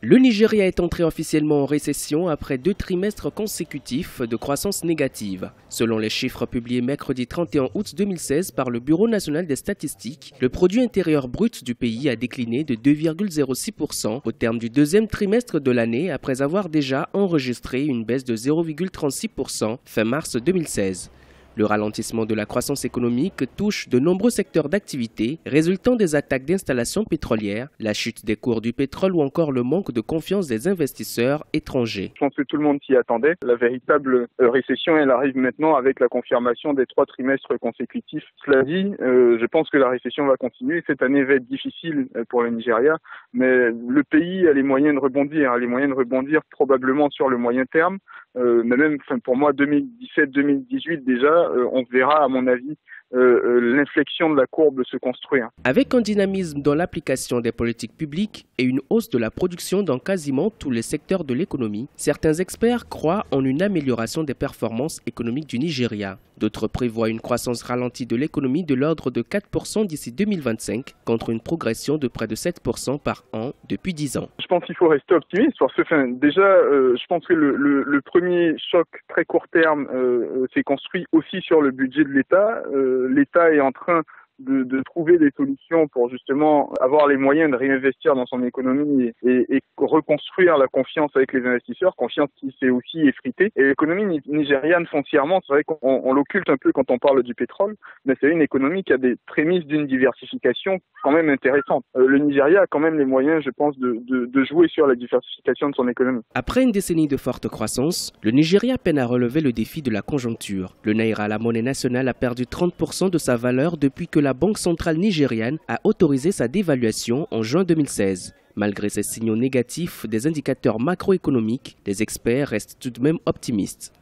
Le Nigeria est entré officiellement en récession après 2 trimestres consécutifs de croissance négative. Selon les chiffres publiés mercredi 31 août 2016 par le Bureau national des statistiques, le produit intérieur brut du pays a décliné de 2,06% au terme du deuxième trimestre de l'année après avoir déjà enregistré une baisse de 0,36% fin mars 2016. Le ralentissement de la croissance économique touche de nombreux secteurs d'activité, résultant des attaques d'installations pétrolières, la chute des cours du pétrole ou encore le manque de confiance des investisseurs étrangers. Je pense que tout le monde s'y attendait. La véritable récession, elle arrive maintenant avec la confirmation des 3 trimestres consécutifs. Cela dit, je pense que la récession va continuer. Cette année va être difficile pour le Nigeria, mais le pays a les moyens de rebondir, probablement sur le moyen terme. Mais même, pour moi, 2017-2018 déjà, on verra, à mon avis, l'inflexion de la courbe se construire. Avec un dynamisme dans l'application des politiques publiques et une hausse de la production dans quasiment tous les secteurs de l'économie, certains experts croient en une amélioration des performances économiques du Nigeria. D'autres prévoient une croissance ralentie de l'économie de l'ordre de 4% d'ici 2025, contre une progression de près de 7% par an depuis 10 ans. Je pense qu'il faut rester optimiste parce que je pense que le premier choc très court terme s'est construit aussi sur le budget de l'État. L'État est en train de trouver des solutions pour justement avoir les moyens de réinvestir dans son économie et reconstruire la confiance avec les investisseurs, confiance qui s'est aussi effritée. Et l'économie nigériane foncièrement, c'est vrai qu'on l'occulte un peu quand on parle du pétrole, mais c'est une économie qui a des prémices d'une diversification quand même intéressante. Le Nigeria a quand même les moyens, je pense, de jouer sur la diversification de son économie. Après une décennie de forte croissance, le Nigeria peine à relever le défi de la conjoncture. Le naira, la monnaie nationale, a perdu 30% de sa valeur depuis que la Banque centrale nigériane a autorisé sa dévaluation en juin 2016. Malgré ces signaux négatifs des indicateurs macroéconomiques, les experts restent tout de même optimistes.